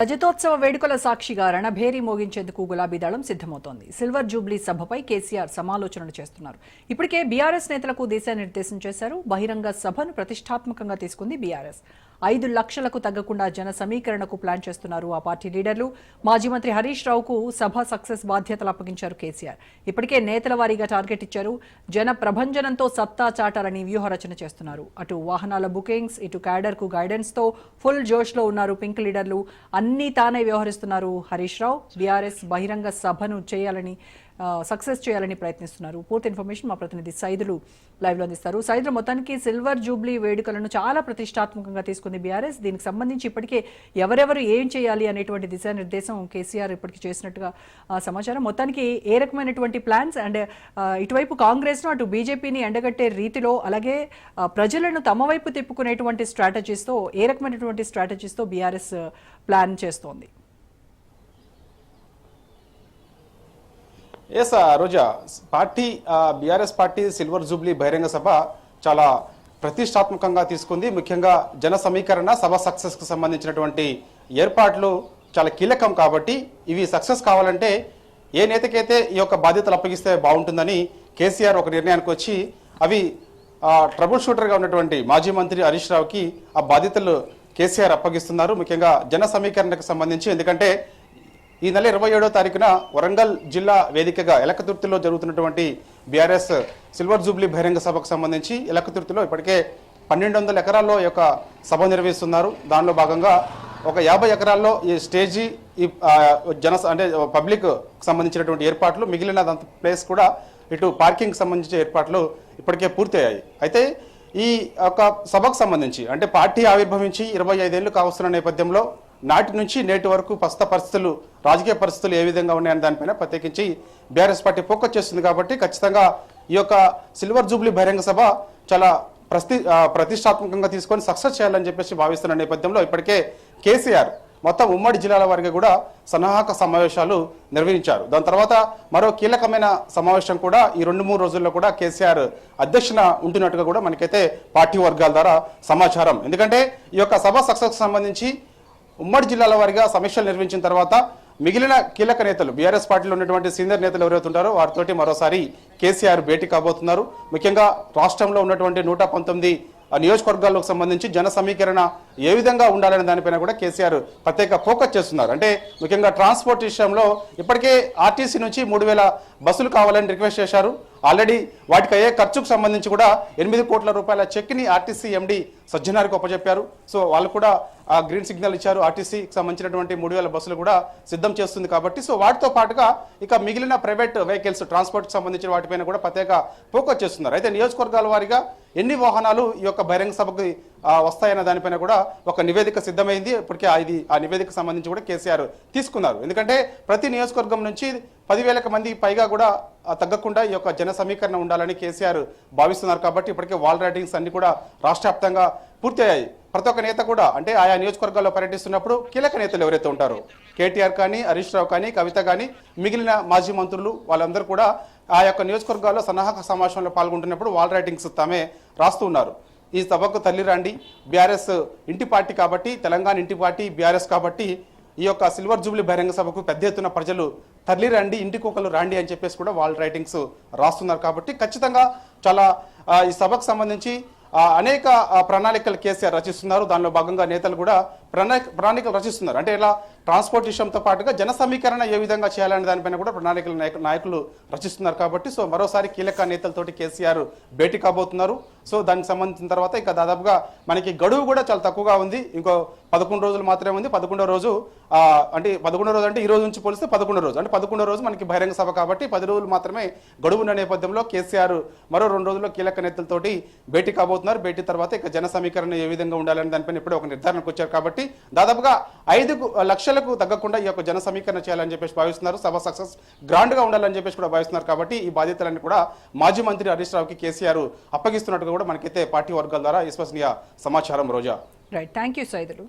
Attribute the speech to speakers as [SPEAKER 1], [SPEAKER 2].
[SPEAKER 1] రజతోత్సవ వేడుకల సాక్షిగా రణభేరి మోగించేందుకు గులాబీ దళం సిద్ధమవుతోంది. సిల్వర్ జూబ్లీ సభపై కేసీఆర్ సమాలోచనలు చేస్తున్నారు. ఇప్పటికే బీఆర్ఎస్ నేతలకు దిశానిర్దేశం చేశారు. బహిరంగ సభను ప్రతిష్టాత్మకంగా తీసుకుంది బీఆర్ఎస్. 5 లక్షలకు తగ్గకుండా జన సమీకరణకు ప్లాన్ చేస్తున్నారు ఆ పార్టీ లీడర్లు. మాజీ మంత్రి హరీష్ రావుకు సభ సక్సెస్ బాధ్యతలు అప్పగించారు కేసీఆర్. ఇప్పటికే నేతల వారీగా టార్గెట్ ఇచ్చారు. జన ప్రభంజనంతో సత్తా చాటాలని వ్యూహరచన చేస్తున్నారు. అటు వాహనాల బుకింగ్స్, ఇటు క్యాడర్కు గైడెన్స్ తో ఫుల్ జోష్లో ఉన్నారు పింక్ లీడర్లు. అన్నీ తానే వ్యవహరిస్తున్నారు హరీష్ రావు. బీఆర్ఎస్ బహిరంగ సభను సక్సెస్ చేయాలని ప్రయత్నిస్తున్నారు. పూర్తి ఇన్ఫర్మేషన్ మా ప్రతినిధి సైదులు లైవ్లో అందిస్తారు. సైదులు, మొత్తానికి సిల్వర్ జూబ్లీ వేడుకలను చాలా ప్రతిష్టాత్మకంగా తీసుకుంది బీఆర్ఎస్. దీనికి సంబంధించి ఇప్పటికే ఎవరెవరు ఏం చేయాలి అనేటువంటి దిశానిర్దేశం కేసీఆర్ ఇప్పటికీ చేసినట్టుగా సమాచారం. మొత్తానికి ఏ రకమైనటువంటి ప్లాన్స్ అండ్ ఇటువైపు కాంగ్రెస్ను అటు బీజేపీని ఎండగట్టే రీతిలో, అలాగే ప్రజలను తమ వైపు తిప్పుకునేటువంటి స్ట్రాటజీస్తో ఏ రకమైనటువంటి స్ట్రాటజీస్తో బీఆర్ఎస్ ప్లాన్ చేస్తోంది?
[SPEAKER 2] ఎస్ రోజా, బీఆర్ఎస్ పార్టీ సిల్వర్ జూబ్లీ బహిరంగ సభ చాలా ప్రతిష్టాత్మకంగా తీసుకుంది. ముఖ్యంగా జన సమీకరణ, సభ సక్సెస్కు సంబంధించినటువంటి ఏర్పాట్లు చాలా కీలకం. కాబట్టి ఇవి సక్సెస్ కావాలంటే ఏ నేతకైతే ఈ యొక్క బాధ్యతలు అప్పగిస్తే బాగుంటుందని కేసీఆర్ ఒక నిర్ణయానికి వచ్చి అవి ట్రబుల్ షూటర్గా ఉన్నటువంటి మాజీ మంత్రి హరీష్ రావుకి ఆ బాధ్యతలు కేసీఆర్ అప్పగిస్తున్నారు. ముఖ్యంగా జన సమీకరణకు సంబంధించి, ఎందుకంటే ఈ నెల 27వ తారీఖున వరంగల్ జిల్లా వేదికగా ఎలకతుర్తిలో జరుగుతున్నటువంటి బీఆర్ఎస్ సిల్వర్ జూబ్లీ బహిరంగ సభకు సంబంధించి ఎలకతుర్తిలో ఇప్పటికే 1200 ఎకరాల్లో ఈ యొక్క సభ నిర్వహిస్తున్నారు. దానిలో భాగంగా ఒక 50 ఎకరాల్లో ఈ స్టేజీ, ఈ అంటే పబ్లిక్ సంబంధించినటువంటి ఏర్పాట్లు, మిగిలిన ప్లేస్ కూడా ఇటు పార్కింగ్ సంబంధించిన ఏర్పాట్లు ఇప్పటికే పూర్తయ్యాయి. అయితే ఈ యొక్క సభకు సంబంధించి, అంటే పార్టీ ఆవిర్భవించి 25 ఏళ్లు కావస్తున్న నేపథ్యంలో నాటి నుంచి నేటి వరకు ప్రస్తుత పరిస్థితులు, రాజకీయ పరిస్థితులు ఏ విధంగా ఉన్నాయని దానిపైన ప్రత్యేకించి బీఆర్ఎస్ పార్టీ ఫోకస్ చేస్తుంది. కాబట్టి ఖచ్చితంగా ఈ యొక్క సిల్వర్ జూబ్లీ బహిరంగ సభ చాలా ప్రతిష్టాత్మకంగా తీసుకొని సక్సెస్ చేయాలని చెప్పేసి భావిస్తున్న నేపథ్యంలో ఇప్పటికే కేసీఆర్ మొత్తం ఉమ్మడి జిల్లాల వారికి కూడా సన్నాహక సమావేశాలు నిర్వహించారు. దాని తర్వాత మరో కీలకమైన సమావేశం కూడా ఈ 2-3 రోజుల్లో కూడా కేసీఆర్ అధ్యక్షన ఉంటున్నట్టుగా కూడా మనకైతే పార్టీ వర్గాల ద్వారా సమాచారం. ఎందుకంటే ఈ యొక్క సభ సక్సెస్ సంబంధించి ఉమ్మడి జిల్లాల వారిగా సమీక్షలు నిర్వహించిన తర్వాత మిగిలిన కీలక నేతలు, బీఆర్ఎస్ పార్టీలో ఉన్నటువంటి సీనియర్ నేతలు ఎవరైతే ఉంటారో వారితోటి మరోసారి కేసీఆర్ భేటీ కాబోతున్నారు. ముఖ్యంగా రాష్ట్రంలో ఉన్నటువంటి 119 నియోజకవర్గాలకు సంబంధించి జన సమీకరణ ఏ విధంగా ఉండాలనే దానిపైన కూడా కేసీఆర్ ప్రత్యేక ఫోకస్ చేస్తున్నారు. అంటే ముఖ్యంగా ట్రాన్స్పోర్ట్ విషయంలో ఇప్పటికే ఆర్టీసీ నుంచి 3000 బస్సులు కావాలని రిక్వెస్ట్ చేశారు. ఆల్రెడీ వాటికి అయ్యే ఖర్చుకు సంబంధించి కూడా 8 కోట్ల రూపాయల చెక్ని ఆర్టీసీ ఎండి సజ్జనార్కి ఒప్పచెప్పారు. సో వాళ్ళు కూడా ఆ గ్రీన్ సిగ్నల్ ఇచ్చారు. ఆర్టీసీకి సంబంధించినటువంటి 3000 బస్సులు కూడా సిద్ధం చేస్తుంది. కాబట్టి సో వాటితో పాటుగా ఇక మిగిలిన ప్రైవేట్ వెహికల్స్, ట్రాన్స్పోర్ట్కి సంబంధించిన వాటిపైన కూడా ప్రత్యేక ఫోకస్ చేస్తున్నారు. అయితే నియోజకవర్గాల వారిగా ఎన్ని వాహనాలు ఈ యొక్క బహిరంగ సభకు వస్తాయన్న దానిపైన కూడా ఒక నివేదిక సిద్ధమైంది. ఇప్పటికే ఆ నివేదిక సంబంధించి కూడా కేసీఆర్ తీసుకున్నారు. ఎందుకంటే ప్రతి నియోజకవర్గం నుంచి 10,000 మంది పైగా కూడా తగ్గకుండా ఈ యొక్క జన సమీకరణ ఉండాలని కేసీఆర్ భావిస్తున్నారు. కాబట్టి ఇప్పటికే వాల్ రైటింగ్స్ అన్ని కూడా రాష్ట్ర వ్యాప్తంగా పూర్తయ్యాయి. ప్రతి ఒక్క నేత కూడా, అంటే ఆయా నియోజకవర్గాల్లో పర్యటిస్తున్నప్పుడు కీలక నేతలు ఎవరైతే ఉంటారో, కేటీఆర్ కానీ, హరీష్ రావు కానీ, కవిత కానీ, మిగిలిన మాజీ మంత్రులు, వాళ్ళందరూ కూడా ఆ యొక్క నియోజకవర్గాల్లో సన్నాహక సమావేశంలో పాల్గొంటున్నప్పుడు వాల్ రైటింగ్స్ తామే రాస్తూ ఉన్నారు. ఈ సభకు తల్లి రండి, బీఆర్ఎస్ ఇంటి పార్టీ కాబట్టి, తెలంగాణ ఇంటి పార్టీ బీఆర్ఎస్ కాబట్టి ఈ యొక్క సిల్వర్ జూబ్లీ బహిరంగ సభకు పెద్ద ఎత్తున ప్రజలు తల్లి రండి, ఇంటికి ఒకరు రండి అని చెప్పేసి కూడా వాల్ రైటింగ్స్ రాస్తున్నారు. కాబట్టి ఖచ్చితంగా చాలా ఈ సభకు సంబంధించి అనేక ప్రణాళికలు కేసీఆర్ రచిస్తున్నారు. దానిలో భాగంగా నేతలు కూడా ప్రణాళికలు రచిస్తున్నారు. అంటే ఇలా ట్రాన్స్పోర్ట్ విషయంతో పాటుగా జన సమీకరణ ఏ విధంగా చేయాలనే దానిపైన కూడా ప్రణాళికలు నాయకులు రచిస్తున్నారు. కాబట్టి సో మరోసారి కీలక నేతలతోటి కేసీఆర్ భేటీ కాబోతున్నారు. సో దానికి సంబంధించిన తర్వాత ఇక దాదాపుగా మనకి గడువు కూడా చాలా తక్కువగా ఉంది. ఇంకో 11 రోజులు మాత్రమే ఉంది. 11వ రోజు అంటే ఈ రోజు నుంచి పోలిస్తే 11వ రోజు, అంటే 11వ రోజు మనకి బహిరంగ సభ కాబట్టి 10 రోజులు మాత్రమే గడువు ఉన్న నేపథ్యంలో కేసీఆర్ మరో 2 రోజుల్లో కీలక నేతలతోటి భేటీ కాబోతున్నారు. భేటీ తర్వాత ఇక జన సమీకరణ ఏ విధంగా ఉండాలని దానిపైన ఇప్పుడే ఒక నిర్ధారణకు వచ్చారు. కాబట్టి దాదాపుగా 5 లక్షలకు తగ్గకుండా ఈ యొక్క జన సమీకరణ చేయాలని చెప్పేసి భావిస్తున్నారు. సభ సక్సెస్ గ్రాండ్ గా ఉండాలని చెప్పేసి కూడా భావిస్తున్నారు. కాబట్టి ఈ బాధ్యతలన్నీ కూడా మాజీ మంత్రి హరీష్ రావుకి కేసీఆర్ అప్పగిస్తున్నట్టుగా కూడా మనకైతే పార్టీ వర్గాల ద్వారా విశ్వసనీయ సమాచారం. రోజా,
[SPEAKER 1] రైట్, థ్యాంక్ యూ సైదులు.